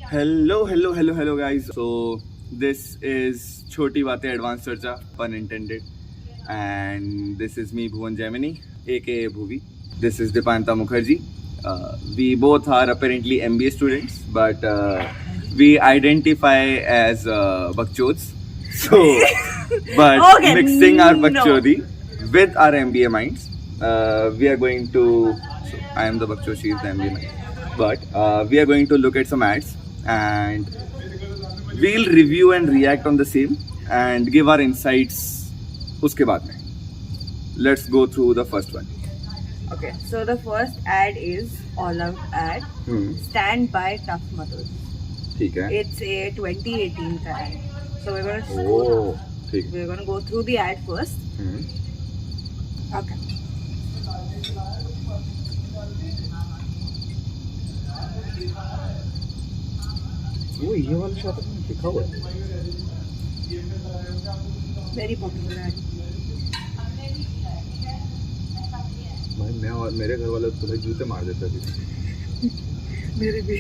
Hello, guys. So this is Choti Baatein Advanced Charcha, pun intended, and this is me, Bhuvan Gemini, aka Bhuvi. This is Dipanta Mukherjee. We both are apparently MBA students, but we identify as Bakchods. So, but Okay, mixing our no. Bakchodi with our MBA minds, we are going to. So I am the Bakchod, she is the MBA mind. But we are going to look at some ads and we'll review and react on the same and give our insights uske baad mein. Let's go through the first one. Okay, so the first ad is all out ad. Stand by Tough Mothers. ठीक है. It's a 2018 ka ad. So Oh, ठीक है. we're gonna go through the ad first. Okay. वो ये वाला shot में लिखा हुआ है. Very popular ad. भाई मैं और मेरे घर वाले तुम्हें जूते मार देते थे. मेरे भी.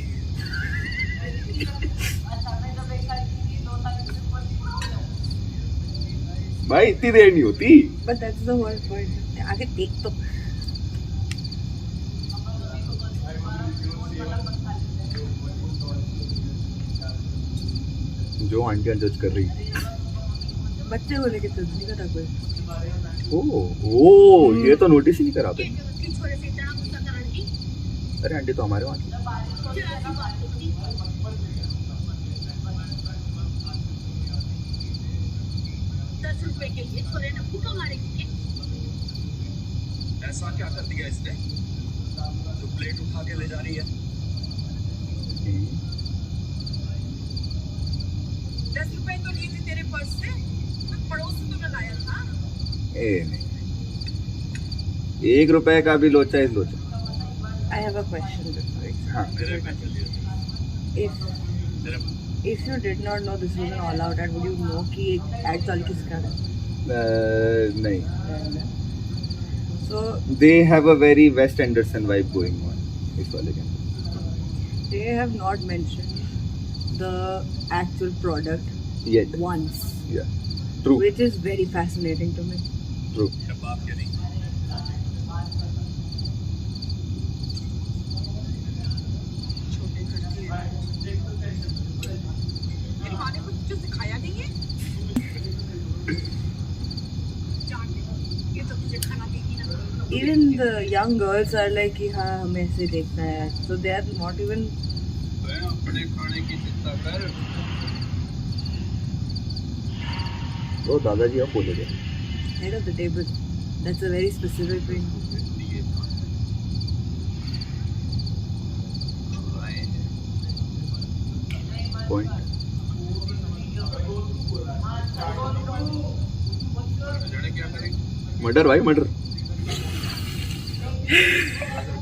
भाई इतनी देर नहीं होती. But that's the whole point. आगे देख तो. जो आंटियां जज कर रही. बच्चे को लेके जज नहीं करा कोई. ओ ये तो नोटिस ही नहीं करा आपने. अरे आंटी तो हमारे वहाँ की. ऐसा क्या कर दिया इसने जो प्लेट उठा के ले जा रही है. 10 रुपए तो लिए थे तेरे पर्स से. मैं पड़ोस से तो मैं लाया था. नहीं 1 रुपए का भी लोचा इस लोचा. I have a question. हाँ. If you did not know this was an all out ad, would you know कि ad चाल किसका है? नहीं. So They have a very West Anderson vibe going on. इस वाले के. they have not mentioned the actual product Yet. once, Yeah. True. which is very fascinating to me. True. बाप क्या नहीं. छोटे खर्चे हैं. तेरी माँ ने कुछ जो सिखाया नहीं है. जान दे. ये तो तुझे खाना देगी ना. Even the young girls are like कि हाँ हमें ऐसे देखना है. So they are not even. अपने खाने की चिंता कर. तो दादाजी आप बोले थे. Head of the table. That's a very specific thing. Point. क्या करें. मर्डर भाई मर्डर.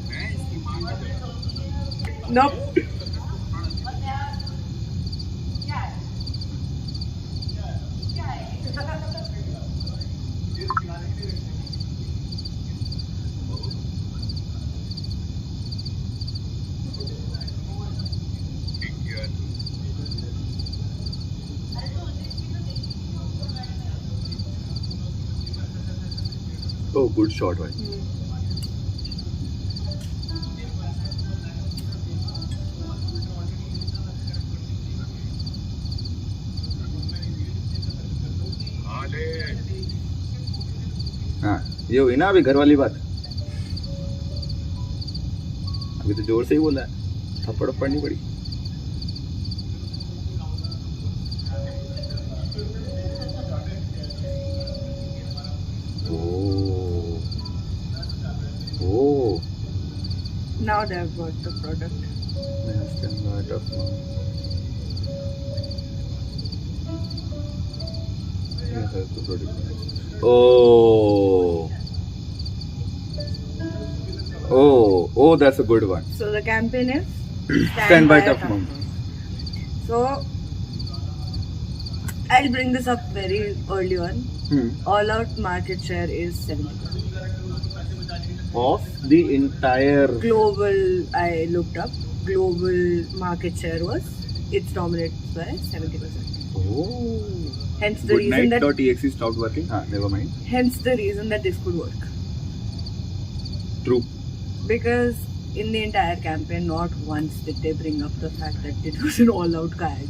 मैं इसकी माँ की. Nope. Oh, good shot भाई. हाँ ये हुई ना अभी घर वाली बात. अभी तो जोर से ही बोला है. थप्पड़ पड़नी पड़ी. Oh. Now they have got the product. Oh, that's a good one. So the campaign is Stand by Tough Mom. So I'll bring this up very early on. All out market share is 70%. Of the entire Global, I looked up, global market share was it's dominated by 70%. Oh. Hence the reason that Goodnight.exe stopped working. Never mind. hence the reason that this could work. True. Because in the entire campaign, not once did they bring up the fact that it was an all-out ad.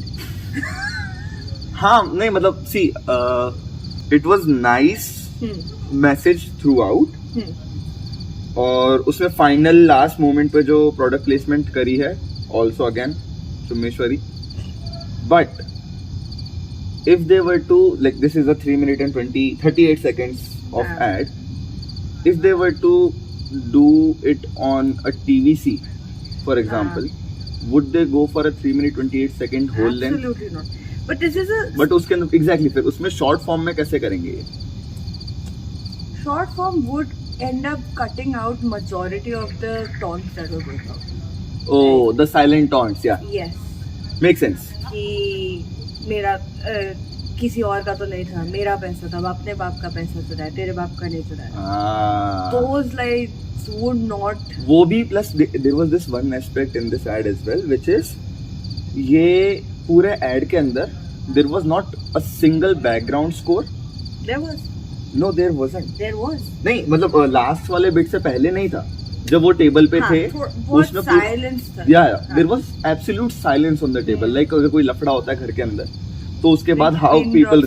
हाँ नहीं मतलब see it was nice message throughout और उसमें final last moment पे जो product placement करी है also again Sumeshwari but if they were to like this is a 3 minute and 38 seconds of ad if they were to do it on a TVC for example would they go for a 3 minute 28 second whole length Absolutely not. But this is a but उसके अंदर exactly फिर उसमें short form में कैसे करेंगे ये short form would end up cutting out majority of the taunts that were going out. oh the silent taunts yeah Yes. makes sense कि मेरा किसी और का तो नहीं था मेरा पैसा था अपने बाप का पैसा चुराया तेरे बाप का नहीं चुराया those like would not वो भी plus there was this one aspect in this ad as well which is ये पूरे ad के अंदर there was not a single background score there was no there wasn't नहीं मतलब लास्ट वाले bit से पहले नहीं था जब वो टेबल पे थे उसमें साइलेंस था या there was absolute silence on the table like अगर कोई लफड़ा होता है घर के अंदर तो उसके बाद how people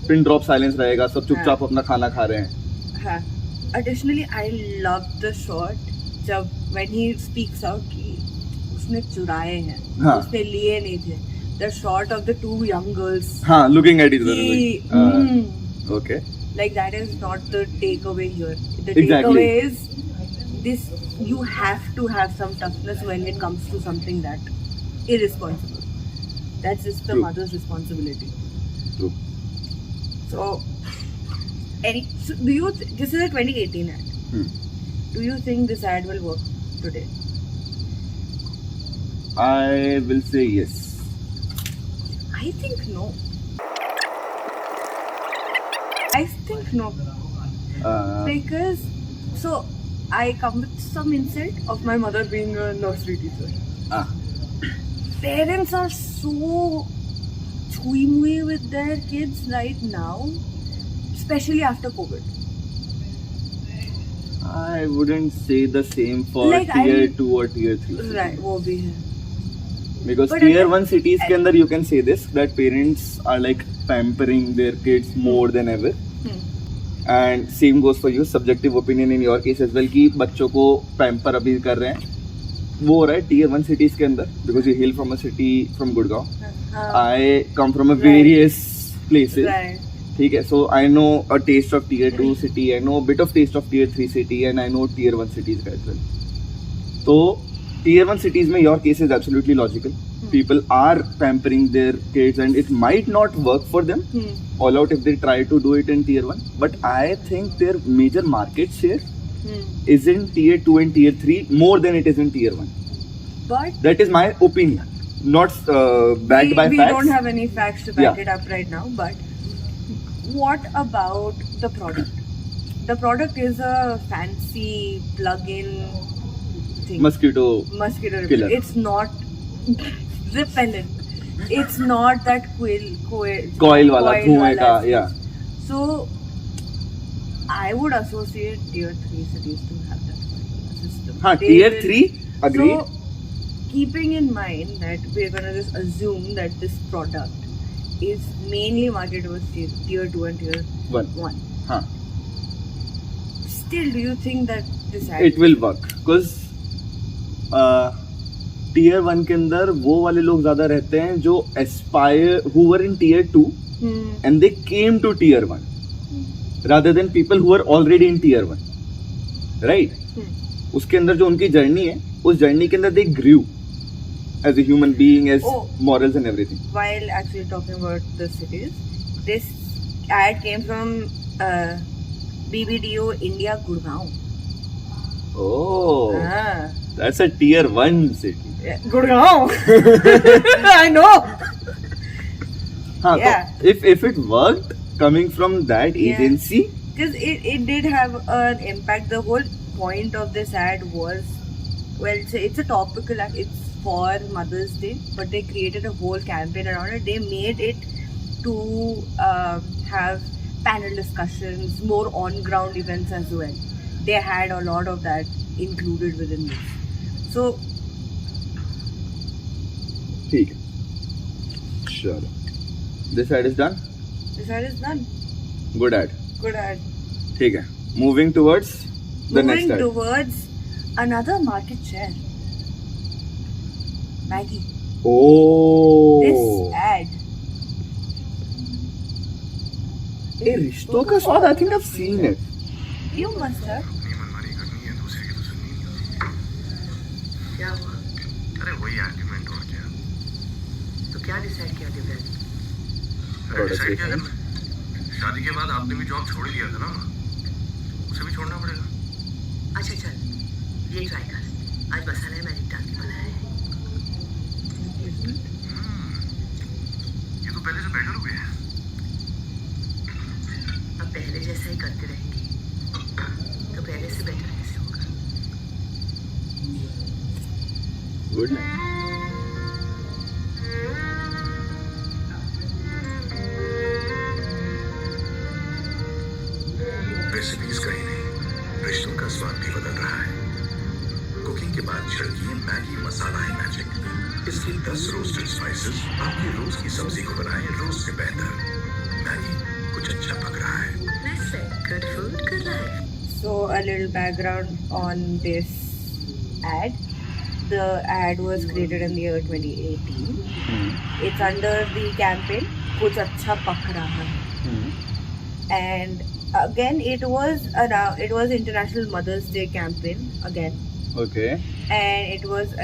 pin drop silence रहेगा सब चुपचाप अपना खाना खा रहे हैं additionally I love the shot जब व्हेन ही स्पीक्स आउट कि उसने चुराए हैं उसने लिए नहीं थे the shot of the two young girls हां looking at each other okay like that is not the takeaway here the takeaway is this you have to have some toughness when it comes to something that irresponsible that's just the mother's responsibility true so do you this is a 2018 ad do you think this ad will work today I will say yes I think no because so I come with some insight of my mother being a nursery teacher. Parents are so chui-mui with their kids right now, especially after COVID. I wouldn't say the same for Like, tier 2 or tier 3. Right, वो भी है. Because But tier again, 1 cities के अंदर you can say this that parents are like pampering their kids more than ever. And same goes for you, subjective opinion in your case as well कि बच्चों को pamper अभी कर रहे हैं वो हो रहा है tier 1 cities के अंदर because you hail from a city from Gurgaon. I come from a various places. Right. ठीक है, so I know a taste of tier 2 city, I know a bit of taste of tier 3 city and I know tier 1 cities as well. So tier 1 cities में your case is absolutely logical. People are pampering their kids and it might not work for them all out if they try to do it in tier 1 but I think their major market share is in tier 2 and tier 3 more than it is in tier 1 but that is my opinion not backed by we facts. don't have any facts to back it up right now but what about the product is a fancy plug-in thing mosquito killer. It's not repellent it's not that coil वाला धुएं का yeah so I would associate tier 3 cities to have that particular system हाँ tier 3 agreed so keeping in mind that we're gonna just assume that this product is mainly marketed with tier 2 and tier 1 हाँ still do you think that this it will work because tier 1 के अंदर वो वाले लोग ज्यादा रहते हैं जो aspire who were in tier 2 and they came to tier 1 rather than people who are already in tier 1 right उसके अंदर जो उनकी जर्नी है उस जर्नी के अंदर they grew as a human being as morals and everything while actually talking about the cities this ad came from BBDO India Gurgaon that's a tier 1 city Gurgaon I know so if it worked coming from that agency because it did have an impact the whole point of this ad was well it's a topical ad it's for Mother's Day, but they created a whole campaign around it. They made it to have panel discussions, more on-ground events as well. They had a lot of that included within this. So, ठीक है, चलो. This ad is done. this ad is done. Good ad. Good ad. ठीक है. Moving towards the next Moving ad. towards another market share. Maggie. Oh. This ad. ये रिश्तों का स्वाद. I think I've seen it. You must have. क्या हुआ? अरे वही आर्ग्यूमेंट और क्या. तो क्या डिसाइड किया दिव्यांश? अरे डिसाइड क्या करना? शादी के बाद आपने भी जॉब छोड़ ही दिया था ना, उसे भी छोड़ना पड़ेगा. अच्छा चल, ये ट्राई कर. आज मसाला मैजिक डाल के बनाया है. ये तो पहले से बेटर हो गया है. अब पहले जैसा ही करते रहेंगे तो पहले से बेटर कैसे होगा? Good night. रेसिपीज का ही नहीं, रिश्तों का स्वाद भी बदल रहा है. कुकिंग के बाद छिड़किए मैगी मसाला ही मैजिक. इसके 10 रोस्टेड स्पाइसेस आपकी रोज की सब्जी को बनाए रोज से बेहतर. मैगी, कुछ अच्छा पक रहा है. Listen, good food, good life. So a little background on this ad. The ad was created in the year 2018. It's under the campaign "कुछ अच्छा पक रहा है." And again, it was International Mother's Day campaign again, Okay. and it was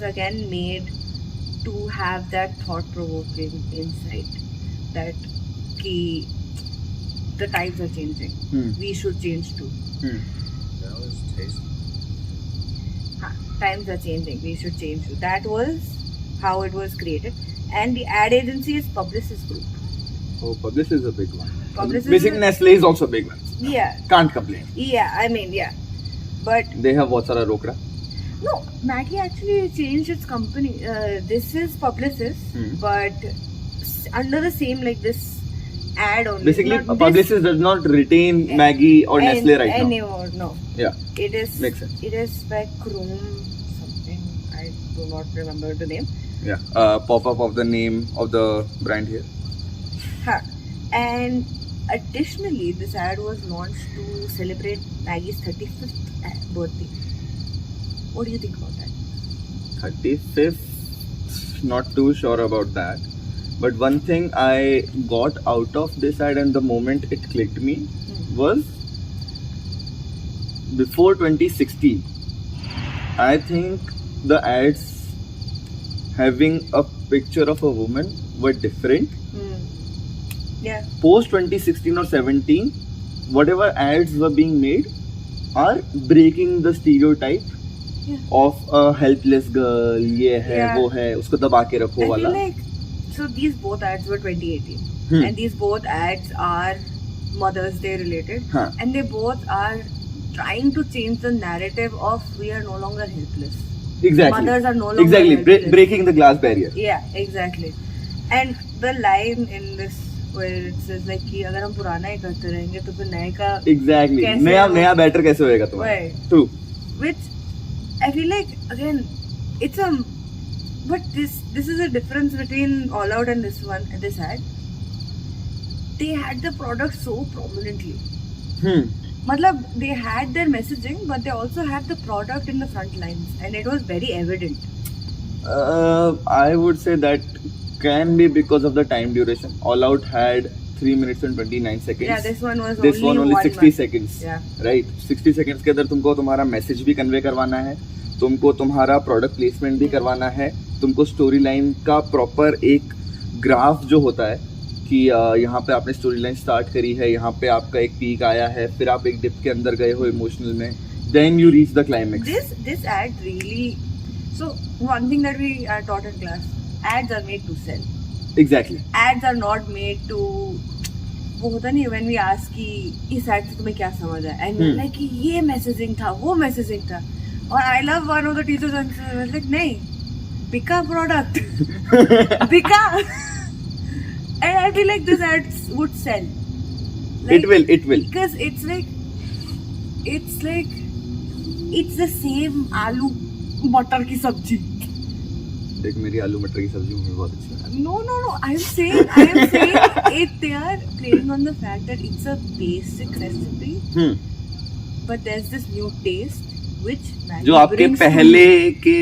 again made to have that thought-provoking insight that the times are changing. We should change too. That was tasty. Times are changing. We should change too. That was how it was created. And the ad agency is Publicis Group. Oh, Publicis is a big one. Publicis Basically, is- Nestle is also a big one. Yeah. Can't complain. Yeah, I mean, yeah. But They have बहुत सारा रोकड़ा. no, Maggie actually changed its company. This is Publicis, but under the same, like this ad only. Basically, Not this Publicis does not retain Maggie or Nestle right now. anymore, no. Yeah, It is. makes sense. It is by Chrome something. I do not remember the name. Yeah, pop-up of the name of the brand here. Huh. And additionally, this ad was launched to celebrate Maggie's 35th birthday. What do you think about that? 35th, not too sure about that. But one thing I got out of this ad and the moment it clicked me was before 2016. I think the ads having a picture of a woman were different. Yeah. Post 2016 or 17, whatever ads were being made are breaking the stereotype of a helpless girl. ये है, Yeah. वो है, उसको दबा के रखो I वाला. feel like so these both ads were 2018, and these both ads are Mother's Day related, Huh. and they both are trying to change the narrative of we are no longer helpless. Exactly. Mothers are no longer exactly helpless. breaking the glass barrier. Yeah, exactly. And the line in this where it says like कि अगर हम पुराना ही करते रहेंगे तो फिर नए का Exactly. कैसे नया हो- नया better कैसे होएगा तुम्हारा? Right. True. which I feel like again it's a but this is a difference between All Out and this ad. They had the product so prominently. Matlab, they had their messaging, but they also had the product in the front lines, and it was very evident. I would say that can be because of the time duration. All Out had 3 minutes and 29 seconds. Yeah, this one was This one only 60 month. seconds. Yeah. Right. 60 seconds के अंदर तुमको तुम्हारा message भी convey करवाना है, तुमको तुम्हारा product placement भी करवाना है, तुमको स्टोरी लाइन का प्रॉपर एक ग्राफ जो होता है कि यहाँ पे आपने स्टोरी लाइन स्टार्ट करी है, यहाँ पे आपका एक पीक आया है, फिर आप एक डिप के अंदर गए हो इमोशनल में, then you reach the climax. This ad really. So one thing that we are taught in class: ads are made to sell. Exactly. Ads are not made to. वो होता नहीं when we ask कि इस ad से तुम्हें क्या समझ आया, and like कि ये मैसेजिंग था, वो मैसेजिंग था. Or I love one of the teachers and she was like, "Nahi, Bika product, Bika," and I feel like this ads would sell. It will. Because it's the same aloo मटर की सब्जी. देख मेरी आलू मटर की सब्जी मुझे बहुत अच्छी है. No. I am saying it. They are playing on the fact that it's a basic recipe, but there's this new taste which Maggie जो आपके brings to पहले me. के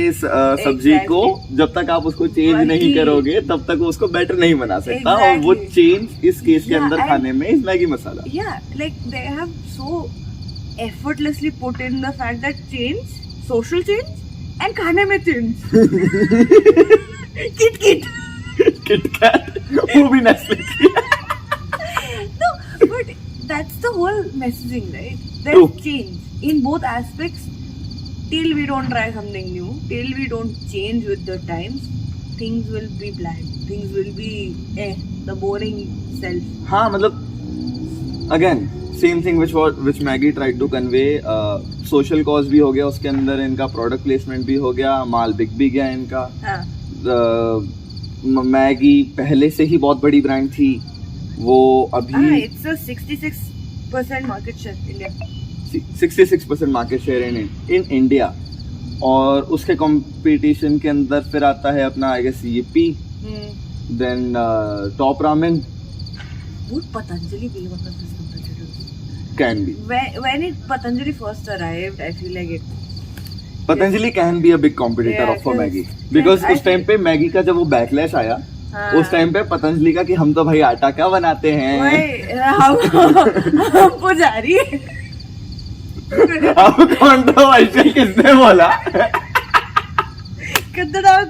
सब्जी को जब तक आप उसको चेंज वही. नहीं करोगे तब तक वो उसको बेटर नहीं बना सकता. और वो Exactly. चेंज इस केस के Yeah, अंदर and- खाने में इस Maggi masala. Yeah, like they have so effortlessly put in the fact that change, social change, and खाने में change. Kit. किटकैट वो भी नेस्ले की. No, but that's the whole messaging, right? There's True. change in both aspects. Till we don't try something new, till we don't change with the times, things will be bland. Things will be the boring self. हाँ मतलब again same thing which Maggi tried to convey. Social cause भी हो गया उसके अंदर, इनका product placement भी हो गया, माल बिक भी गया इनका. हाँ. मैगी पहले से ही बहुत बड़ी ब्रांड थी, वो अभी It's a 66% market share in India. 66% market share in India. और उसके कंपटीशन के अंदर फिर आता है अपना I guess Yippee, then Top Ramen, Would Patanjali be one of these competitors? Can be. When Patanjali first arrived, I feel like it. Patanjali can be a big competitor Yeah, of for because- Maggi. Because I उस time पे Maggi का जब वो backlash आया, हाँ. उस time पे पतंजलि का कि हम तो भाई आटा क्या बनाते हैं. हम पुजारी. अब कंट्रोवर्शियल किसने बोला? Cut that out.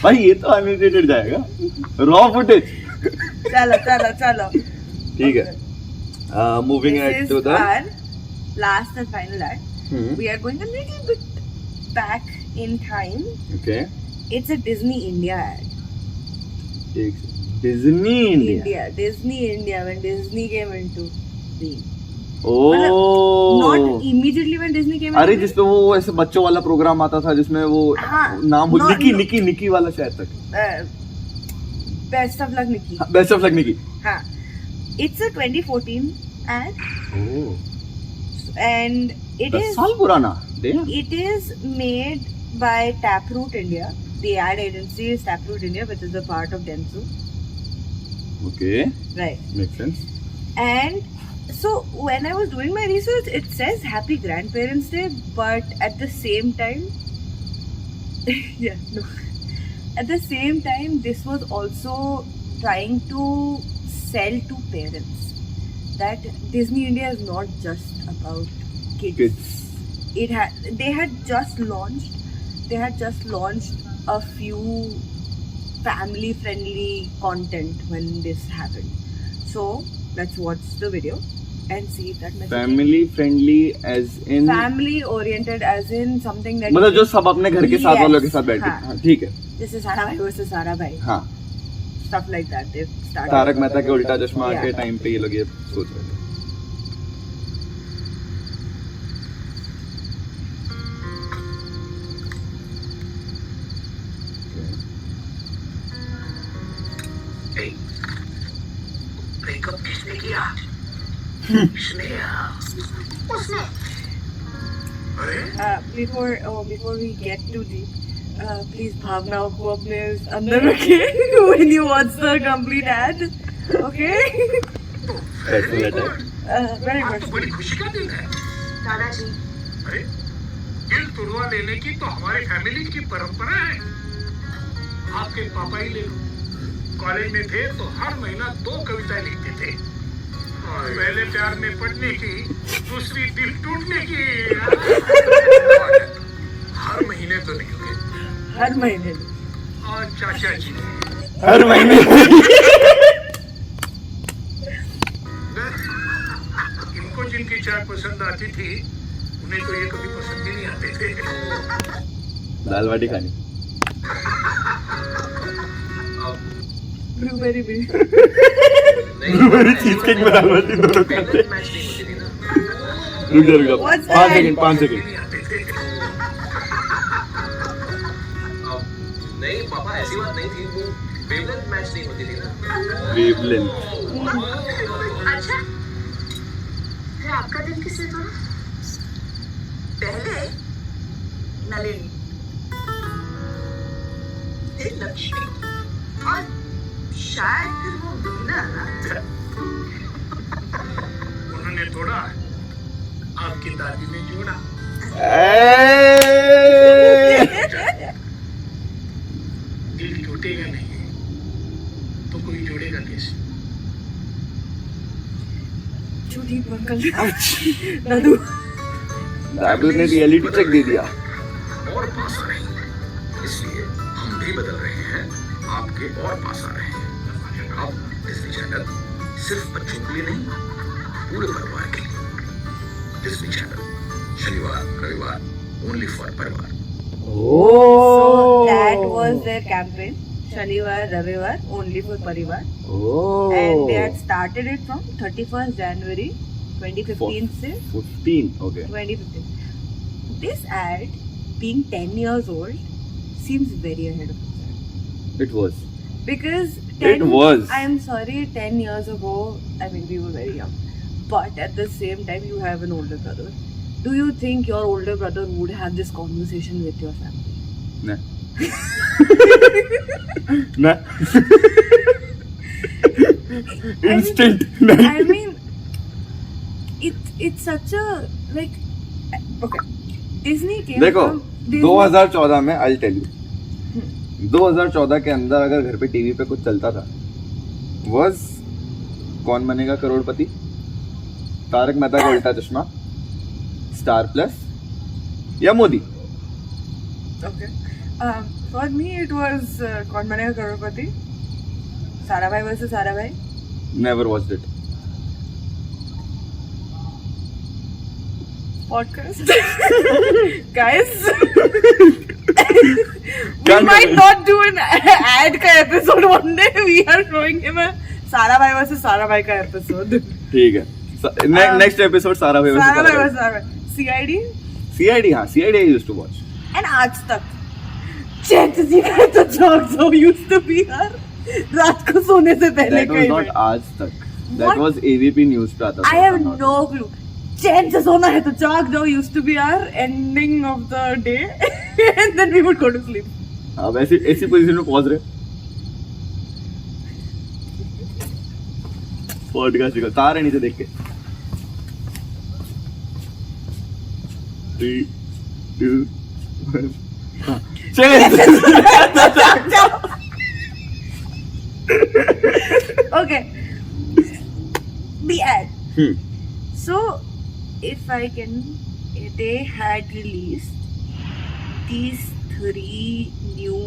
भाई ये तो अनएडिटेड जाएगा, रॉ फुटेज. चलो. ठीक है. Moving This at is to the our last and final ad. We are going a little bit back in time. Okay. It's a Disney India ad. Disney India. Disney India, when Disney came into being. Oh Not immediately when Disney came अरे into जिसपे वो ऐसे बच्चों वाला programme आता था जिसमें वो हाँ, नाम भूल, no, निकी वाला शायद तक. Best of luck, Nikki. Best of luck Nikki. हाँ. It's a 2014 ad, oh and it 10 is साल पुराना. Damn. it is made by Taproot India. The ad agency is Taproot India, which is a part of Dentsu. Okay, Right. makes sense. And so when I was doing my research, it says Happy Grandparents Day, but at the same time, at the same time, this was also trying to sell to parents that Disney India is not just about kids. They had just launched a few family friendly content when this happened. So let's watch the video and see if that message Family friendly as in family oriented as in something that मतलब जो सब अपने घर के साथ Yes. वालों के साथ बैठे. हाँ. हाँ, ठीक है. this is Sara Bhai versus Sara Bhai, हाँ, stuff like that. They've started. Tarak Mehta के उल्टा चश्मा Yeah. के टाइम पे ये लोग ये सोच रहे थे. Hey, ब्रेकअप किसने किया? Sneha. Before we get too deep, please भावनाओं को अपने अंदर रखिए when you watch the complete ad. Okay? Personal attack. Very आज much. तो बड़ी खुशी का दिन है. दादाजी, अरे दिल तुड़वा लेने की तो हमारी फैमिली की परंपरा है. आपके पापा ही ले लो. कॉलेज में थे तो हर महीना 2 कविताएं लिखते थे. पहले प्यार में पढ़ने की, दूसरी दिल टूटने की. हर महीने तो नहीं होंगे. हर महीने. और चाचा जी हर महीने इनको जिनकी चाय पसंद आती थी उन्हें तो ये कभी पसंद ही नहीं आते थे. दाल बाटी खानी. Blueberry भी. मेरी चीज केक में दाल बाटी दोनों खाते. मैच नहीं होती थी ना. रुक What's 5 that? सेकंड 5 सेकंड नहीं आते थे। नहीं पापा ऐसी बात नहीं थी वो वेवलेंथ मैच नहीं होती थी ना वेवलेंथ अच्छा फिर आपका दिल किससे तोड़ा? पहले नलिनी, फिर लक्ष्मी और शायद फिर वो मीना ना। उन्होंने तोड़ा, आपकी दादी ने जोड़ा। दिल टूटेगा नहीं तो कोई जोड़ेगा कैसे? झूठी अंकल दादू दादू ने रियलिटी चेक दे दिया और पास आ रहे हैं, इसलिए हम भी बदल रहे हैं, आपके और पास आ रहे हैं। अब डिज्नी चैनल सिर्फ बच्चों के लिए नहीं, पूरे परिवार के लिए। डिज्नी चैनल शनिवार रविवार ओनली फॉर परिवार। So that was their campaign. Shanivar, Ravivar, only for Parivar. Oh. And they had started it from 31st January 2015 से 15 okay 2015. This ad, being 10 years old, seems very ahead of its time. it was Because It was. I am sorry, 10 years ago, I mean, we were very young. But at the same time, you have an older brother. Do you think your older brother would have this conversation with your family? nah nah instant I mean, it's such a like okay. Disney came देखो from Disney. 2014 में I'll tell you 2014 के अंदर अगर घर पे TV पे कुछ चलता था was कौन बनेगा करोड़पति, तारक मेहता का उल्टा चश्मा, स्टार प्लस या Modi. Okay. For me, it was कौन बनेगा करोड़पति, Sarabhai versus Sarabhai. never watched it Podcast. Guys, we might not do an ad का episode one day. We are showing him a Sarabhai versus Sarabhai का episode. ठीक है नेक्स्ट एपिसोड सारा भाई Sarabhai versus Sarabhai. CID CID हाँ CID I used to watch and आज तक. Chances का तो jokes so used to be यार. रात को सोने से पहले that was कहीं not पे. आज तक that What? was AVP news पे आता था I have no clue. Chances होना है तो जाग जाओ used to be our ending of the day and then we would go to sleep. अब ऐसी पोजीशन में पहुंच रहे पॉडकास्ट का तार है नीचे देख के 3 2 1 Okay. The ad. So, if I can, they had released these 3 new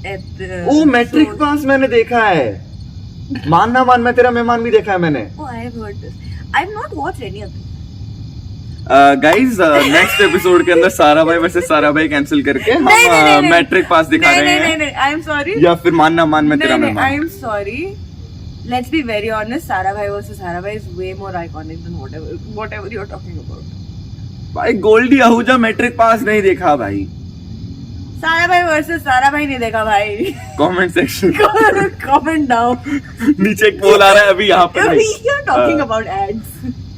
episodes. ओ मैट्रिक पास मैंने देखा है मान ना मान मैं तेरा मेहमान भी देखा है मैंने Oh, I have heard this. I have not watched any of them. Guys next episode के अंदर सारा भाई वर्सेस सारा भाई कैंसिल करके हम नहीं। मैट्रिक पास दिखा रहे हैं नहीं, I am sorry. या फिर मान ना मान मैं तेरा I मेहमान am sorry. Let's be very honest. Sarabhai versus Sarabhai is way more iconic than whatever you're talking about. भाई गोल्डी आहूजा मैट्रिक पास नहीं देखा भाई Sarabhai versus Sarabhai नहीं देखा भाई. Comment section Comment down. नीचे एक पोल आ रहा है अभी यहाँ पे We नहीं are talking about ads.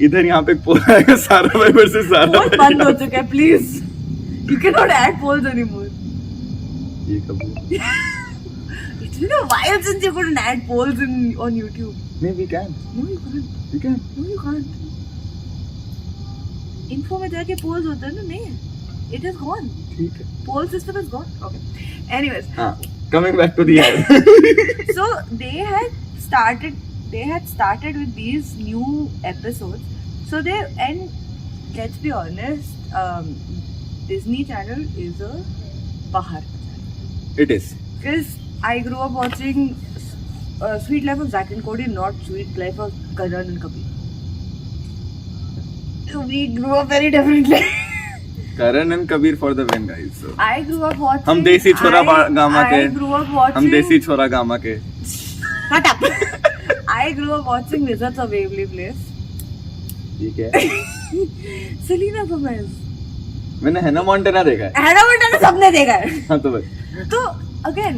इधर यहाँ पे एक पोल आएगा सारा भाई वर्सेस सारा बहुत बंद हो चुका है, please. You cannot add polls anymore. ये कब हुआ? It's been a while since you couldn't add polls on YouTube. नहीं we can No, you can't. we can No, you can't. Info में जाके polls होते हैं ना, नहीं. It is gone. ठीक है Poll system is gone. Okay. Anyways, हाँ coming back to the ad so they had started with these new episodes. So let's be honest, Disney Channel is a bahar channel. it is Because I grew up watching Sweet Life of Zack and Cody, not Sweet Life of Karan and Kabir. We grew up very differently. Karan and Kabir for the win guys so. I grew up watching. हम देसी छोरा gamma के I grew up watching. हम देसी छोरा gamma के Shut up. I grew up watching Wizards of Waverly Place. ठीक है। सेलिना गोमेज, मैंने हैना मोंटेना देखा है। हैना मोंटेना सबने देखा है। हाँ तो बस तो again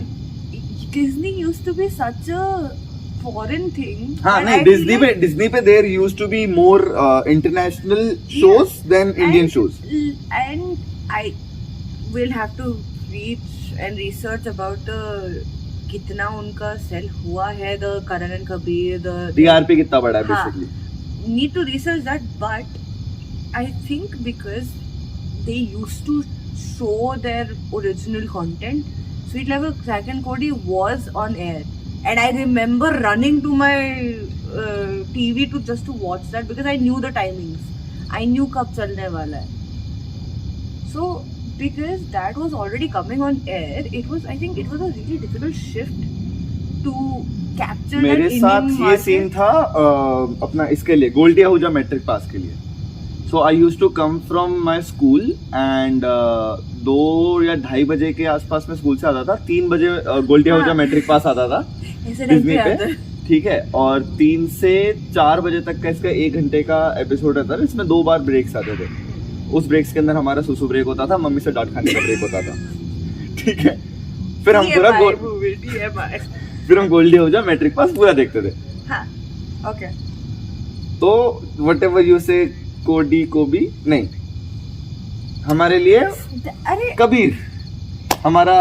Disney used to be such a foreign thing. हाँ नहीं, डिज्नी पे there used to be more international shows than Indian shows. And I will have to reach and research about the कितना उनका सेल हुआ है, the Karan and Kabir, the TRP कितना बड़ा है हाँ, basically. need to research that, but I think because they used to show their original content, Sweet Level Crack and Cody was on air, and I remember running to my TV to just to watch that because I knew the timings, I knew कब चलने वाला है. So because that was already coming on air, it was, I think it was a really difficult shift to capture that मेरे Indian साथ ये market. Scene था अपना इसके लिए गोल्डी आहूजा मैट्रिक पास के लिए। So I used to come from my school and 2 या 2:30 बजे के आसपास में स्कूल से आता था। 3 बजे गोल्डी आहूजा हाँ। मैट्रिक पास आता था ऐसे डिज्नी टाइम पे पे, ठीक है। और 3 से 4 बजे तक का इसका 1 घंटे का एपिसोड रहता था, इसमें 2 बार ब्रेक्स आते थे। उस ब्रेक्स के अंदर हमारा सुसु ब्रेक होता था, मम्मी से डांट खाने का ब्रेक होता था, ठीक है। फिर हम पूरा फिर हम गोल्डी आहूजा मैट्रिक पास पूरा देखते थे। हाँ, okay. तो whatever you say कोडी को भी नहीं, हमारे लिए अरे कबीर हमारा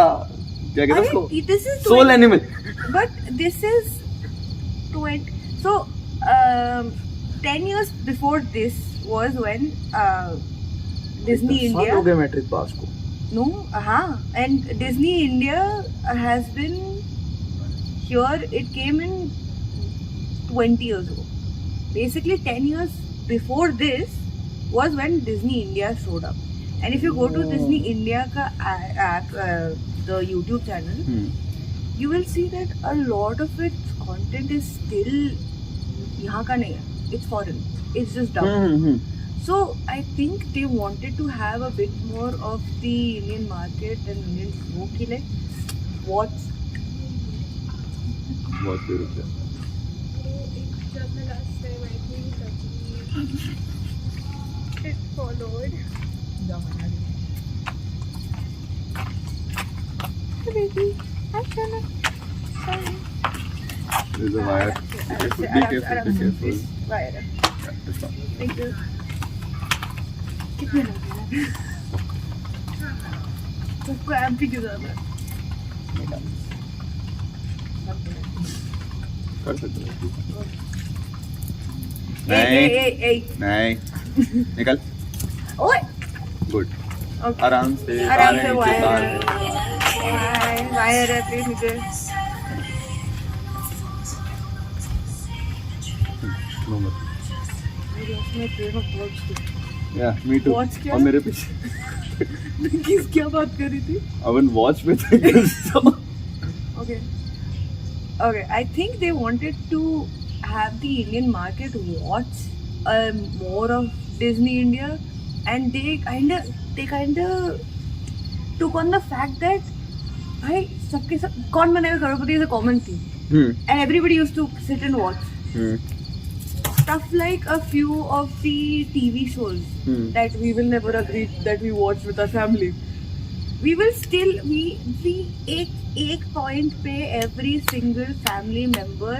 क्या कहते हैं अरे उसको, this is soul animal. but this is 20 so 10 years before this was when Disney India हो गए मैट्रिक पास को। no and Disney India has been here. It came in 20 years ago. Basically 10 years before this was when Disney India showed up. And if you go to Disney India ka app, the YouTube channel, you will see that a lot of its content is still यहाँ का नहीं है. It's foreign. It's just dubbed. So I think they wanted to have a bit more of the Indian market and Indian show के लिए what's बहुत beautiful। जब मैं last time आई थी तभी it followed. baby. Hi Shana. Sorry. There's a wire। Be careful, be careful। Wire. Yeah, it's not। Thank you. कितने लगे हैं? सबको ऐप भी क्यों जाना है? कर सकते हो। Hey. नहीं निकल। ओए गुड। Okay. आराम से वायर है प्लीज मुझे। मी टू। Watch क्या? और मेरे पीछे किस क्या बात कर रही थी? अपन वॉच पे थे। Okay, I think they wanted to have the Indian market watch more of Disney India, and they kind of took on the fact that भाई सबके सब कौन बनेगा करोड़पति is a common thing, and everybody used to sit and watch. Stuff like a few of the TV shows that we will never agree that we watch with our family. We will still we एक point पे every single family member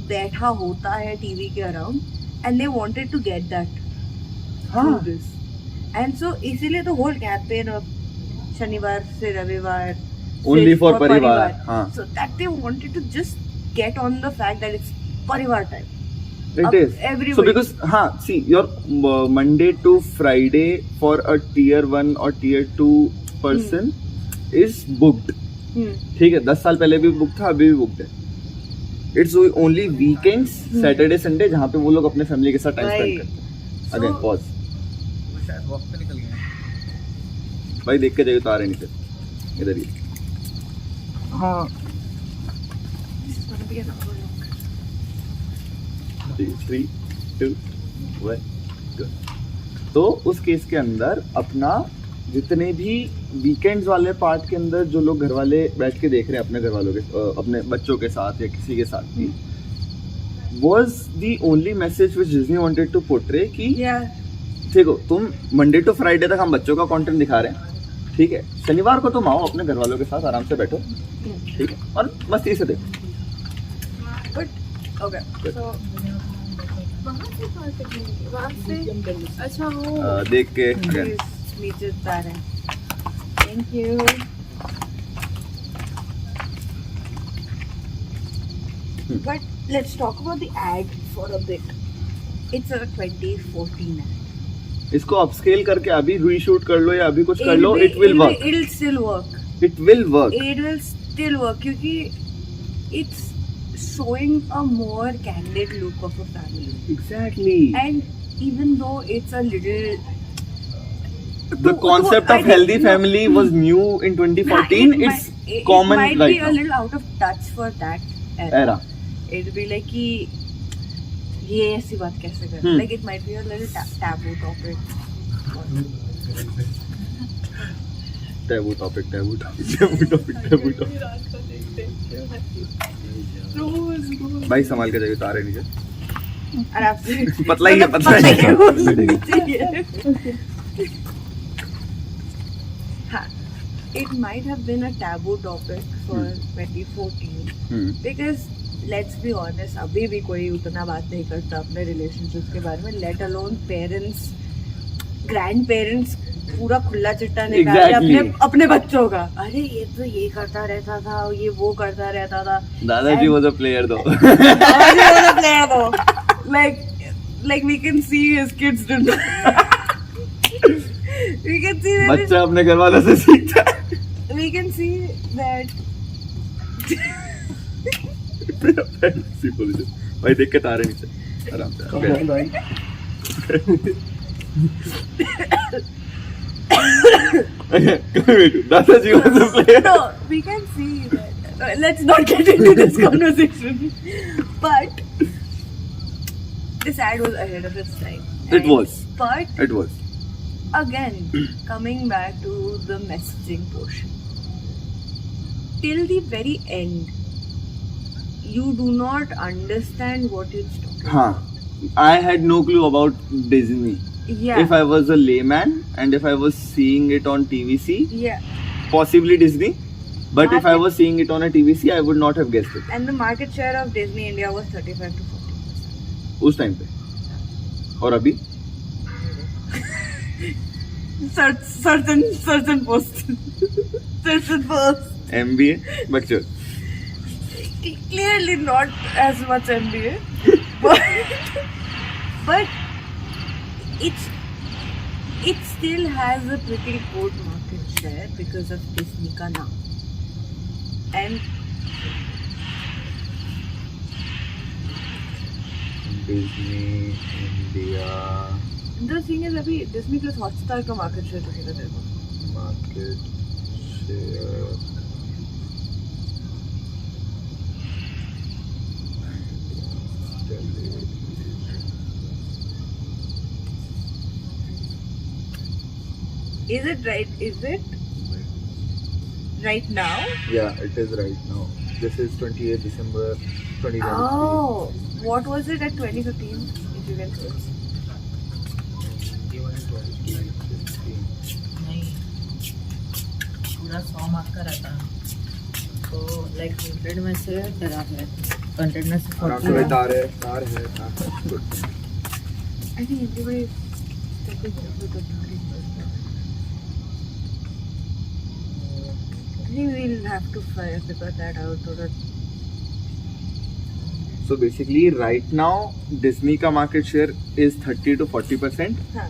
बैठा होता है TV के around, and they wanted to get that through this. And so इसीलिए तो whole campaign of शनिवार से रविवार Only for परिवार। हाँ। So that they wanted to just get on the fact that it's परिवार time. It is. Everybody. So because see your Monday to Friday for a tier 1 or tier 2 person is booked. ठीक है, 10 साल पहले भी book था, अभी भी booked है। It's only weekends, Saturday Sunday, जहाँ पे वो लोग अपने फैमिली के साथ टाइम स्पेंड करते हैं। Again pause. शायद वॉक पे निकल गए। भाई देख के जाइए तो आ रहे नीचे, इधर ही। हाँ। 3, 2, 1 good। तो उस केस के अंदर अपना जितने भी वीकेंड्स वाले पार्ट के अंदर जो लोग घर वाले बैठ के देख रहे हैं अपने घर वालों के अपने बच्चों के साथ या किसी के साथ भी, was the only message which Disney wanted to portray कि Yeah. देखो तुम मंडे टू फ्राइडे तक हम बच्चों का कंटेंट दिखा रहे हैं, ठीक है, शनिवार को तुम आओ अपने घर वालों के साथ आराम से बैठो, ठीक है, और मस्ती से देखो. But okay. So वहाँ से अच्छा वो देख के again. नीचे उतार है. Thank you. But let's talk about the ad for a bit. It's a 2014 ad. इसको अपस्केल करके अभी रीशूट कर लो या अभी कुछ कर लो, it will work. It'll still work. It will work. It will still work क्योंकि it's showing a more candid look of a family. Exactly. And even though it's a little The concept of healthy family was new in 2014. It's common right now. It might right be a now. little out of touch for that era. It'll be like कि ये ऐसी बात कैसे करें? Like it might be a little taboo topic. taboo topic. भाई संभाल के जाइए, तारे नीचे. आराम से. पतला ही है. हाँ, it might have been a taboo topic for 2014 because let's be honest, अभी भी कोई उतना बात नहीं करता अपने relationships के बारे में, let alone parents, grandparents पूरा खुला चिट्टा निकाल Exactly. अपने बच्चों का. अरे ये तो ये करता रहता था, ये वो करता रहता था. दादाजी was a player though. दादाजी was a player though. Like we can see his kids do that. We can see that. बच्चा अपने घर वालों से सीखता है. We can see that. भाई देख के तारे नीचे आराम से. दादाजी was a player. No, we can see that. Let's not get into this conversation. But this ad was ahead of its time. It was. But It was. again, coming back to the messaging portion, till the very end, you do not understand what it's talking हाँ, I had no clue about Disney. Yeah. If I was a layman and if I was seeing it on TVC, Yeah. possibly Disney. But if I was seeing it on a TVC, I would not have guessed it. And the market share of Disney India was 35 to 40%. उस time पे. और अभी certain post. Certain post. MBA, बच्चों. Clearly not as much MBA, but it still has a pretty good market share because of Disney ka naam. And Disney India the thing is, अभी Disney plus Hotstar का market share कितना देखो? market share. Is it right? Is it right now? Yeah, it is right now. This is 28th December 2023. Oh, what was it at 2015? If you can say. नहीं पूरा 100 mark का रहता है तो like 100 में से डरा है 100 में से 40 तार है. Good. I think everybody is taking care of the I think we'll have to figure that out. So that So basically, right now, Disney का market share is 30 to 40%. हाँ.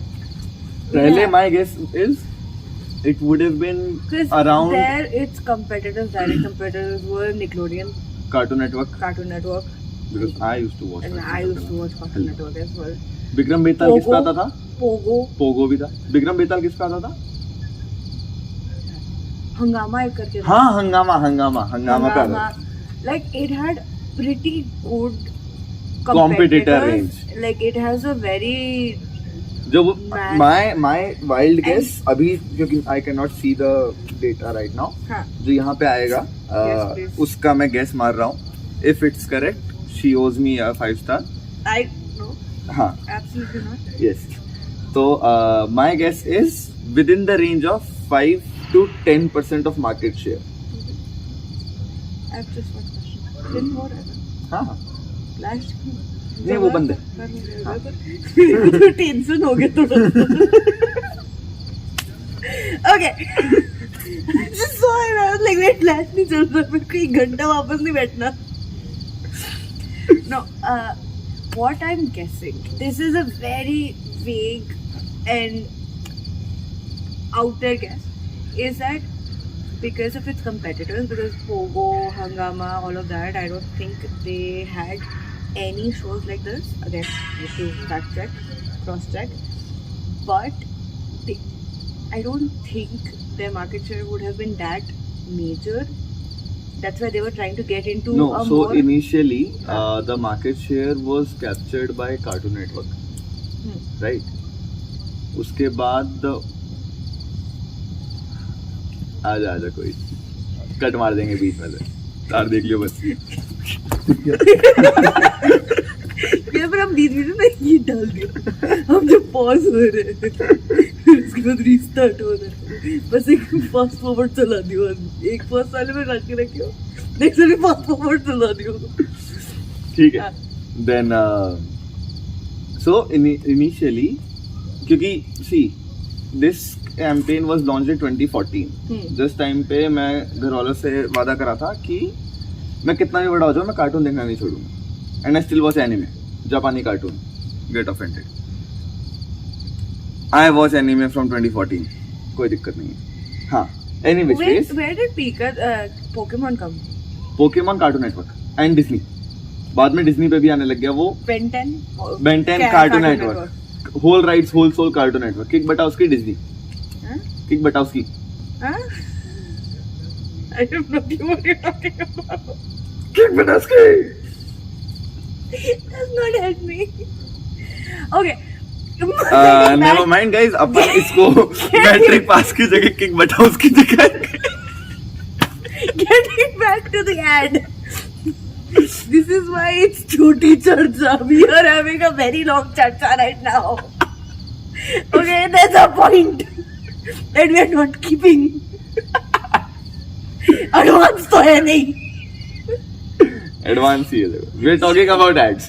पहले Yeah. my guess is it would have been Because around there its competitors, direct competitors were Nickelodeon, Cartoon Network, Cartoon Network, because I used to watch. and Cartoon I used to Network. watch Cartoon Network as well. Vikram बेताल किस पे आता था? Pogo, Pogo भी था. विक्रम बेताल किस पे आता था? Hangama एक करके. हाँ, हंगामा पे आता था. Like it had pretty good Competitor competitors. range. Like it has a very जो Man. my wild guess अभी क्योंकि I cannot see the data right now. हाँ. जो यहाँ पे आएगा Yes, please. उसका मैं guess मार रहा हूँ. If it's correct, she owes me a 5-star. I no, हाँ, absolutely not. yes. So my guess is within the range of 5 to 10% of market share. I have just one question. Then what happened? हाँ हाँ, Flash? नहीं वो बंद है. तो tension हो गया थोड़ा. Okay. I just saw it. I was like, wait, flash नहीं चल रहा. मेरे को 1 घंटा वापस नहीं बैठना. No, what I'm guessing, this is a very vague and out there guess, is that because of its competitors, because Pogo, Hangama, all of that, I don't think they had any shows like this. Again, you have to fact check, cross check. But I don't think their market share would have been that major. That's why they were trying to get into No, a so more... initially the market share was captured by Cartoon Network, right? उसके बाद आजा कोई cut मार देंगे बीच में से, तार देख लियो बस. ये पर हम बीच में ये डाल दिया. हम जब पॉज हो रहे हैं उसके बाद रीस्टार्ट हो रहा है, बस एक फास्ट फॉरवर्ड चला दियो. एक फर्स्ट वाले में रख के रखियो, नेक्स्ट वाले फास्ट फॉरवर्ड चला दियो. ठीक है. Then so initially क्योंकि see this campaign was launched in 2014. जिस टाइम पे मैं घर वालों से वादा करा था कि मैं कितना भी बड़ा हो जाऊँ मैं कार्टून देखना नहीं छोड़ूंगा. And I still watch anime, जापानी cartoon. Get offended. I watch anime from 2014. कोई दिक्कत नहीं है. हाँ, any Where did Pokemon come? Pokemon Cartoon Network and Disney. बाद में डिज्नी पे भी आने लग गया वो. Ben 10 cartoon network. Whole rights whole soul cartoon network. Kick बटा उसकी डिज्नी. किक बटा उसकी. I don't know what you're talking about. किक बटा उसकी. Does not help me. Okay. Never mind guys, अपन इसको मैट्रिक पास की जगह किक बटा उसकी जगह. Getting back to the ad. This is why it's Choti Charcha. We are having a very long charcha right now. Okay, there's a point that we are not keeping. Advance तो है नहीं. Advance ही है देखो. We are talking about ads.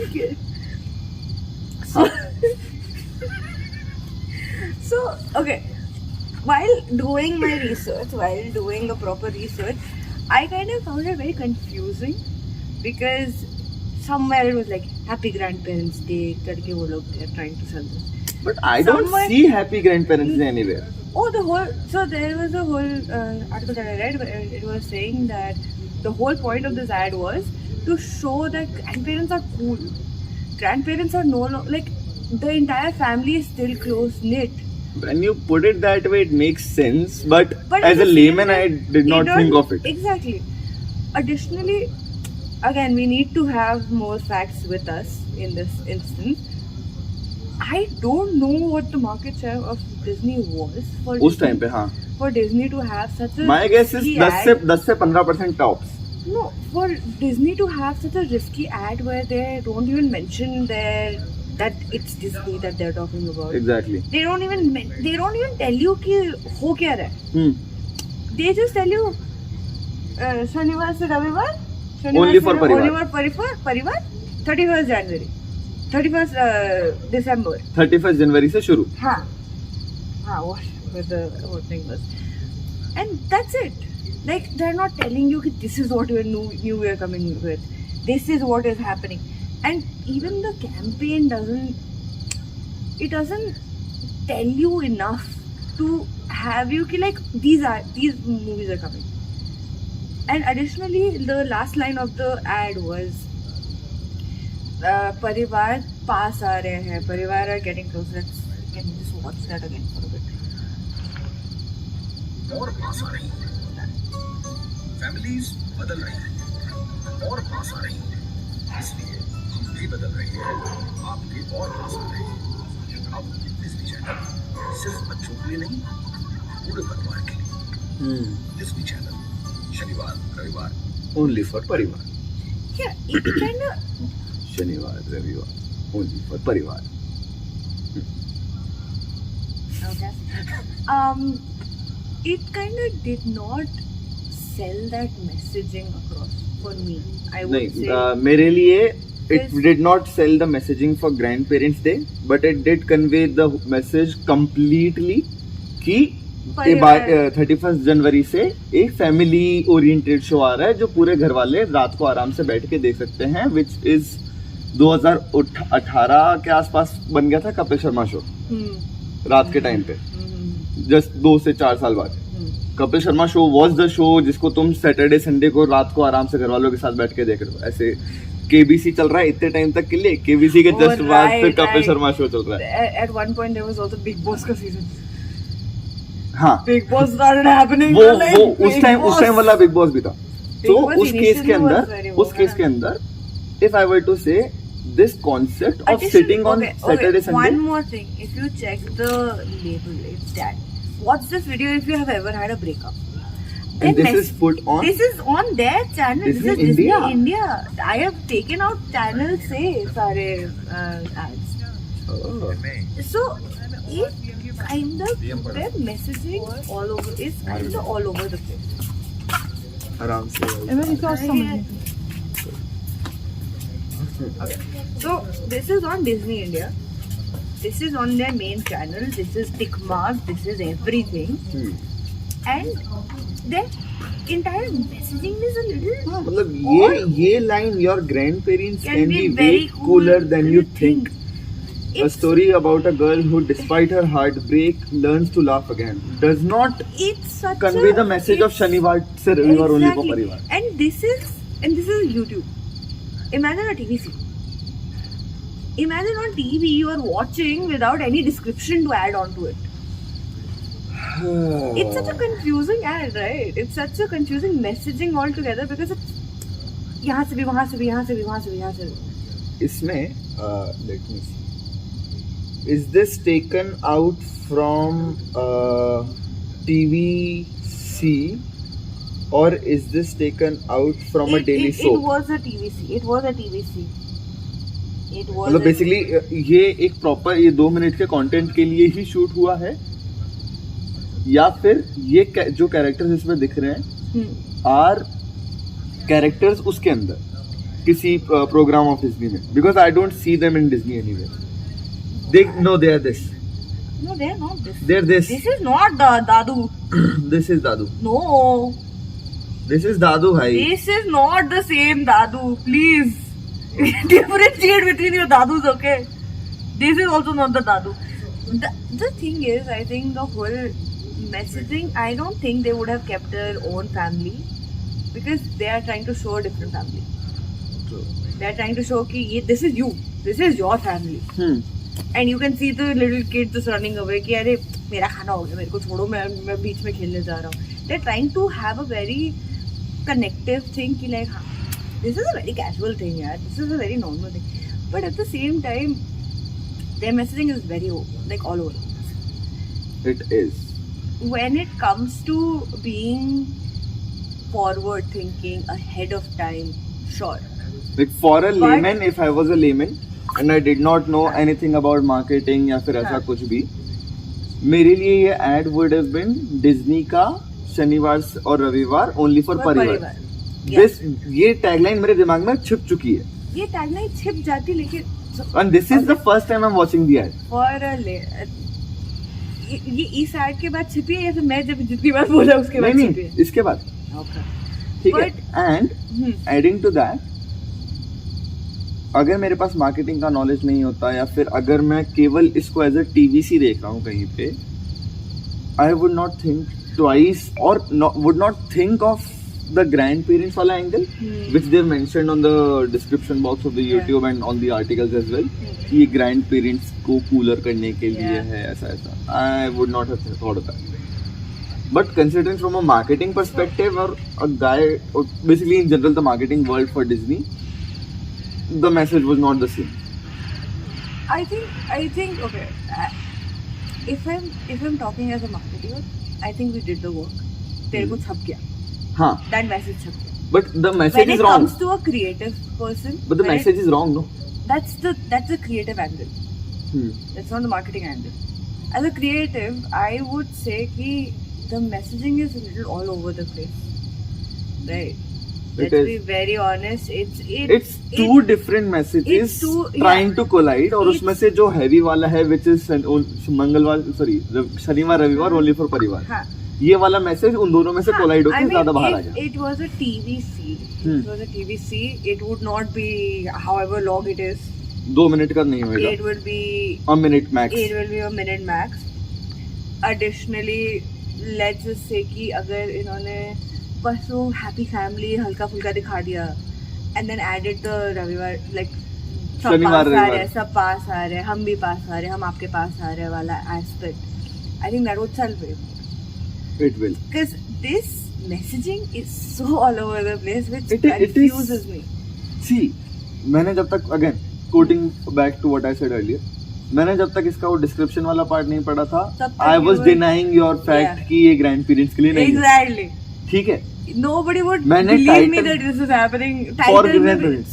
Okay. So, okay. While doing my research, while doing a proper research, I kind of found it very confusing because somewhere it was like Happy Grandparents Day करके वो लोग they're trying to sell this. But I don't see happy grandparents anywhere. Oh, so there was a whole article that I read where it was saying that the whole point of this ad was to show that grandparents are cool. Grandparents are no longer, like, the entire family is still close knit. When you put it that way, it makes sense. But But as at a the layman, same I time, did not you don't- think of it. Exactly. Additionally, again, we need to have more facts with us in this instance. I don't know what the market share of Disney was for उस time पे हाँ. for Disney to have such a My guess is risky 10 से 15% tops. No, for Disney to have such a risky ad where they don't even mention that it's Disney that they're talking about. Exactly. They don't even tell you कि हो क्या रहा है. They just tell you शनिवार से रविवार. Only for परिवार. Only for परिवार. 31st January. 31st December. 31st जनवरी से शुरू. हाँ, what the whole thing was. And that's it. Like, they're not telling you that this is what your new year coming with. This is what is happening. And even the campaign doesn't tell you enough to have you ki, like, these movies are coming. And additionally, the last line of the ad was परिवार पास आ रहे हैं, परिवार are getting closer. Can you just watch that again for a bit? और पास आ रही है, families बदल रही हैं और पास आ रही हैं, इसलिए हम भी बदल रहे हैं, आप भी और पास आ रहे हैं. अब डिज्नी चैनल सिर्फ बच्चों के लिए नहीं, पूरे परिवार के लिए. डिज्नी चैनल शनिवार रविवार ओनली फॉर परिवार. Yeah, it kind of. शनिवार रविवार ओनली फॉर परिवार. Okay. It kind of did not sell that messaging across for me. I would नहीं say. मेरे लिए it Yes. did not sell the messaging for grandparents day, but it did convey the message completely कि परिवार. 31 जनवरी से एक family oriented show आ रहा है जो पूरे घर वाले रात को आराम से बैठ के देख सकते हैं, विच इज 2018 के आसपास बन गया था कपिल शर्मा शो. रात के टाइम पे जस्ट 2 से 4 साल बाद Kapil Sharma show was the show जिसको तुम सैटरडे संडे को रात को आराम से घर वालों के साथ बैठ के देख रहे हो. ऐसे केबीसी चल रहा है इतने टाइम तक के लिए, केबीसी के जस्ट बाद फिर कपिल शर्मा शो चल रहा है. At one point there was also Big Boss का season. हाँ Big Boss started happening. वो like, वो Big उस टाइम Boss. वाला बिग बॉस भी था. तो Boss उस केस के initially was अंदर very if I were to say this concept of sitting on Saturday Sunday. One more thing, if you check the label, it's that. Watch this video if you have ever had a breakup. And this is put on. This is on their channel. Disney this is Disney India. India. I have taken out channels से सारे ads. Oh. So it kind of their messaging all over is kind of all over the place. आराम से. Okay. So this is on Disney India. This is on their main channel. This is tick mark. This is everything. And their entire messaging is a little. मतलब all ये line your grandparents can can be be way very cooler than you think. A It's, story about a girl who, despite her heartbreak, learns to laugh again. Does not it's such convey a, the message of it's- Shanivar se Ravivar only for Exactly. Parivar. And this is YouTube. Imagine a TV scene. Imagine on TV you are watching without any description to add on to it. It's such a confusing ad, right? It's such a confusing messaging altogether because it's यहाँ से भी वहाँ से भी यहाँ से भी वहाँ से भी यहाँ से भी. इसमें let me see. Is this taken out from TVC or is this taken out from a daily It soap? was a TVC. It was a TVC. It was. मतलब बेसिकली ये एक प्रॉपर ये 2 मिनट के content के लिए ही shoot हुआ है या फिर ये जो कैरेक्टर्स इसमें दिख रहे हैं आर कैरेक्टर्स उसके अंदर किसी प्रोग्राम ऑफ डिज्नी में, because I don't see them in Disney anywhere. They know they are this. No, they're not this. They're this. This is not the Dadu. This is Dadu. No. This is Dadu, bhai. This is not the same Dadu. Please. Differentiate between your Dadus, okay? This is also not the Dadu. The thing is, I think the whole messaging, I don't think they would have kept their own family because they are trying to show a different family. True. They are trying to show कि ये this is you. This is your family. And you can see the little kids just running away कि अरे मेरा खाना हो गया मेरे को छोड़ो मैं बीच में खेलने जा रहा हूँ. They're trying to have a very connective thing कि like हाँ this is a very casual thing यार, this is a very normal thing, but at the same time their messaging is very like all over. It is. When it comes to being forward thinking ahead of time, sure. Like for a But- layman, if I was a layman and I did not know anything about marketing या फिर ऐसा हाँ. कुछ भी, मेरे लिए ये ad would have been Disney का शनिवार और रविवार ओनली फॉर परिवार. This ये टैगलाइन मेरे दिमाग में छिप चुकी है. ये टैगलाइन छिप जाती लेकिन And this is the first time I'm watching the ad. और ये इस एड के बाद छिपी है या फिर मैं जब जितनी बार बोला उसके बाद छिपी नहीं इसके बाद है? Okay. ठीक है. But- And adding to that, अगर मेरे पास मार्केटिंग का नॉलेज नहीं होता या फिर अगर मैं केवल इसको एज अ टीवीसी देख रहा हूँ कहीं पे, I would not think twice और would not think of the grandparents वाला angle which they mentioned on the description box of the YouTube and on the articles as well कि ये grand parents को cooler करने के लिए है ऐसा ऐसा. आई would not have thought of that. But considering from a marketing perspective or a guy, or basically in general the marketing world for Disney, the message was not the same. I think okay. If I'm talking as a marketer, I think we did the work. तेरे को छप गया, हाँ, that message छप गया. but the message When is it wrong. comes to a creative person, But the when message is wrong, no? that's the creative angle. That's not the marketing angle. As a creative, I would say कि the messaging is a little all over the place, right? Let's is. be very honest. It's two different messages it's two- trying yeah. to collide, और It's- उसमें से जो heavy वाला है, which is शनिवार रविवार only for परिवार, हाँ. ये वाला मैसेज उन दोनों में से collide होकर ज्यादा बाहर आ if गया. it was a TVC, it was a TVC, it would not be however long it is. 2 minute का नहीं होगा. It would be A minute max. It will be a minute max. Additionally, let's just say कि अगर इन्होंने परसों happy family हल्का फुल्का दिखा दिया and then added the रविवार like सब शनिवार पास आ रहे रविवार. हैं, सब पास आ रहे हैं, हम भी पास आ रहे हैं, हम आपके पास आ रहे हैं वाला aspect. I think that would sell way more. It will. Because this messaging is so all over the place which It is- confuses me. See, मैंने जब तक again quoting back to what I said earlier, मैंने जब तक इसका वो description वाला part नहीं पढ़ा था, तब तक I you was were- denying your fact Yeah. कि ये ग्रैंड पेरेंट्स के लिए नहीं है. Exactly. ठीक है. Nobody would मैंने believe me title- that this is happening. For Title, grandparents.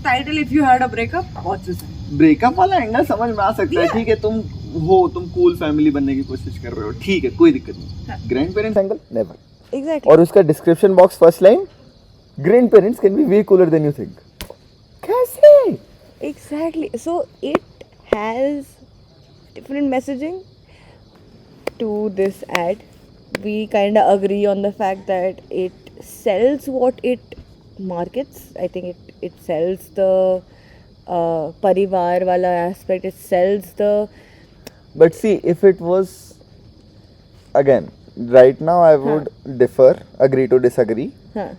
title if you had a breakup, what's this? Breakup वाला एंगल समझ में आ सकता है. Yeah. ठीक है, तुम कूल फैमिली बनने की कोशिश कर रहे हो, ठीक है, कोई दिक्कत नहीं. Grand parents angle never. Exactly. और उसका description box first line, grand parents can be way cooler than you think. कैसे? Exactly. So it has different messaging to this ad. We kind of agree on the fact that it sells what it markets. I think it sells the parivar wala aspect. It sells the But see, if it was, again, right now I would differ, agree to disagree. हाँ.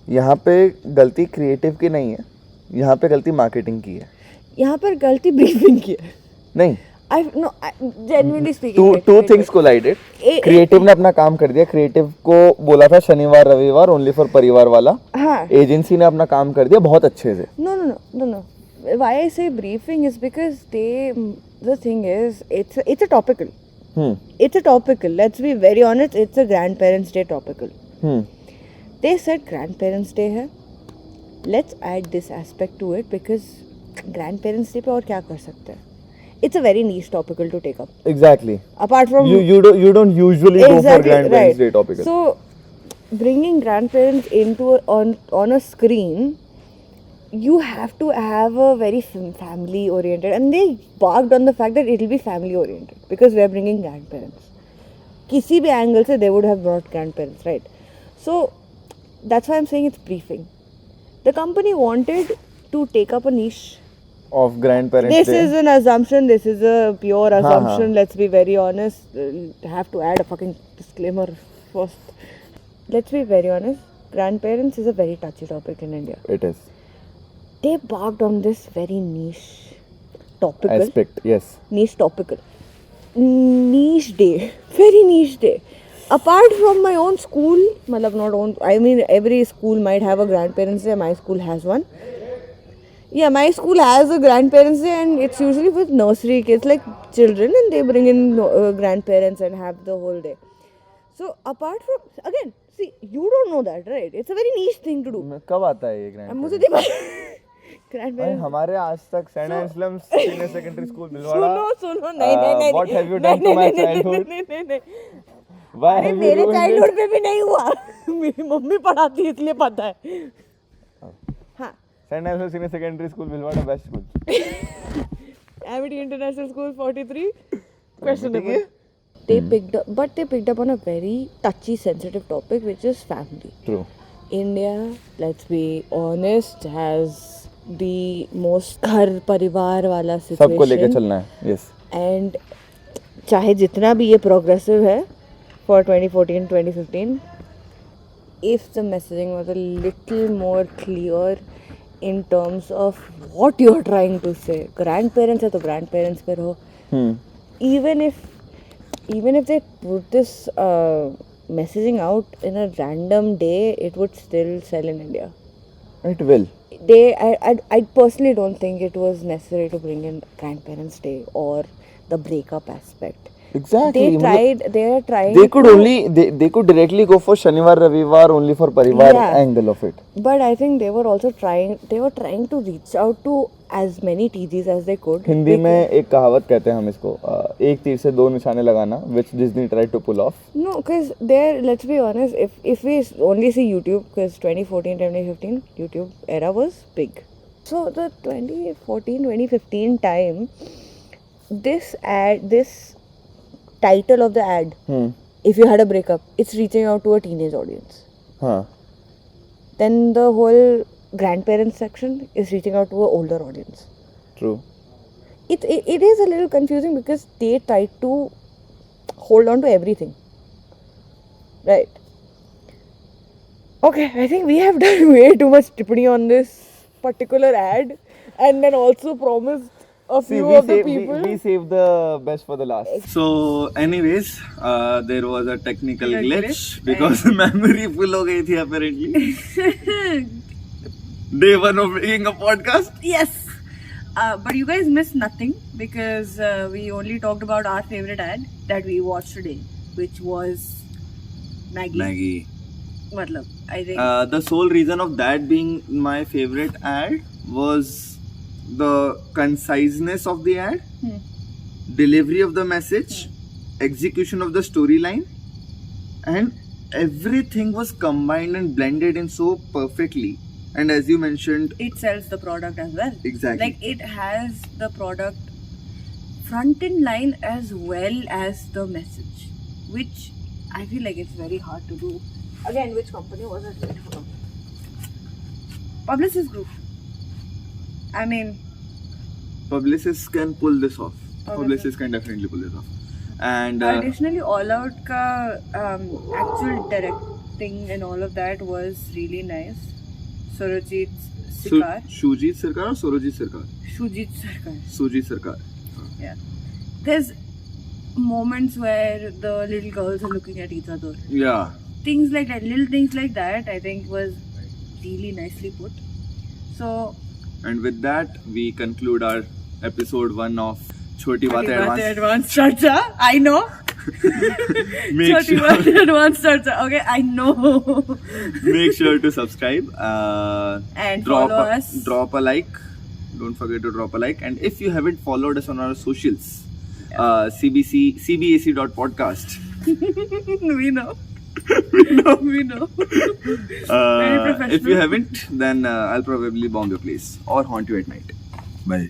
यहाँ पे गलती creative की नहीं है, यहाँ पे गलती मार्केटिंग की है. यहाँ पर गलती ब्रीफिंग की है. नहीं, Genuinely speaking. two things collided. Creative ने अपना काम कर दिया. क्रिएटिव को बोला था शनिवार रविवार ओनली फॉर परिवार वाला. हाँ. एजेंसी ने अपना काम कर दिया बहुत अच्छे से. No. Why I say briefing is because the thing is, it's a topical. It's a topical. Let's be very honest. It's a grandparents' day topical. They said grandparents' day है. Let's add this aspect to it because grandparents' day पे और क्या कर सकते हैं? It's a very niche topical to take up. Exactly. Apart from You don't usually go for Exactly, grandparents' right. day topical. So bringing grandparents into on a screen, you have to have a very family oriented, and they barked on the fact that it will be family oriented because we are bringing grandparents. किसी भी angle से they would have brought grandparents, right? So that's why I'm saying it's briefing. The company wanted to take up a niche. Of grandparents This day. is an assumption. This is a pure assumption. हाँ. Let's be very honest. Have to add a fucking disclaimer first. Let's be very honest. Grandparents is a very touchy topic in India. It is. They barked on this very niche topical. Aspect, yes. Niche topical. Niche day. Very niche day. Apart from my own school, I mean every school might have a grandparents day. My school has one. Yeah, my school has a grandparents day and it's usually with nursery kids like children, and they bring in grandparents and have the whole day. So apart from, again, see, you don't know that, right? It's a very niche thing to do. कब आता है ये अब मुझे grandparents? नहीं पता. Grandparents. हमारे आज तक Saint Anselm's Senior Secondary School Bhilwara. सुनो नहीं. What have you done to my childhood? नहीं. Why अरे have you मेरे ruined it? चाइल्डहुड में भी नहीं हुआ. मेरी मम्मी पढ़ाती है इसलिए पता है. हाँ. Saint Anselm's Senior Secondary School Bhilwara best school. Amity International School 43. Questionable. They picked up on a very touchy, sensitive topic, which is family. True. India, let's be honest, has the most घर परिवार वाला situation. सबको लेके चलना है. Yes. And चाहे जितना भी ये progressive है for 2014-2015, if the messaging was a little more clear in terms of what you're trying to say, grandparents है तो grandparents पे रहो. Even if they put this messaging out in a random day, it would still sell in India. It will. I personally don't think it was necessary to bring in Grandparents' Day or the breakup aspect. Exactly. They are trying. They could only they could directly go for Shanivar Ravivar only for Parivar Yeah. angle of it. But I think they were also trying to reach out to as many TGs as they could. Hindi में एक कहावत कहते हैं हम इसको, एक तीर से दो निशाने लगाना, which Disney tried to pull off. No, because there, let's be honest, if we only see YouTube, because 2014, 2015, YouTube era was big. So the 2014, 2015 time, this title of the ad, if you had a breakup, it's reaching out to a teenage audience. हाँ. Then the whole grandparents section is reaching out to an older audience. True. It is a little confusing because they try to hold on to everything. Right. Okay, I think we have done way too much tippany on this particular ad and then also promised a few of the people. We saved the best for the last. So, anyways, there was a technical glitch because memory full हो गई थी apparently. Day one of making a podcast. Yes. But you guys missed nothing because we only talked about our favorite ad that we watched today, which was Maggie. Matlab, I think. The sole reason of that being my favorite ad was the conciseness of the ad, delivery of the message, execution of the storyline, and everything was combined and blended in so perfectly. And as you mentioned, it sells the product as well. Exactly. Like it has the product front in line as well as the message, which I feel like it's very hard to do. Again, which company was it? Publicis Group. I mean, Publicis can pull this off. Okay. Publicis can definitely pull this off. And additionally, All Out ka actual directing and all of that was really nice. Surajit Sarkar. Shujit Sarkar or Surajit Sarkar? Shujit Sarkar. Sujit Sarkar. Yeah. There's moments where the little girls are looking at each other. Yeah. Things like that, little things like that, I think was really nicely put. So. And with that, we conclude our episode 1 of Choti Baatein Advanced Charcha. I know. Make sure Advanced Charcha. Okay, I know. Make sure to subscribe. And follow us. Drop a like. Don't forget to drop a like. And if you haven't followed us on our socials, CBAC.podcast. We know. We know. Very professional. If you haven't, then I'll probably bomb your place or haunt you at night. Bye.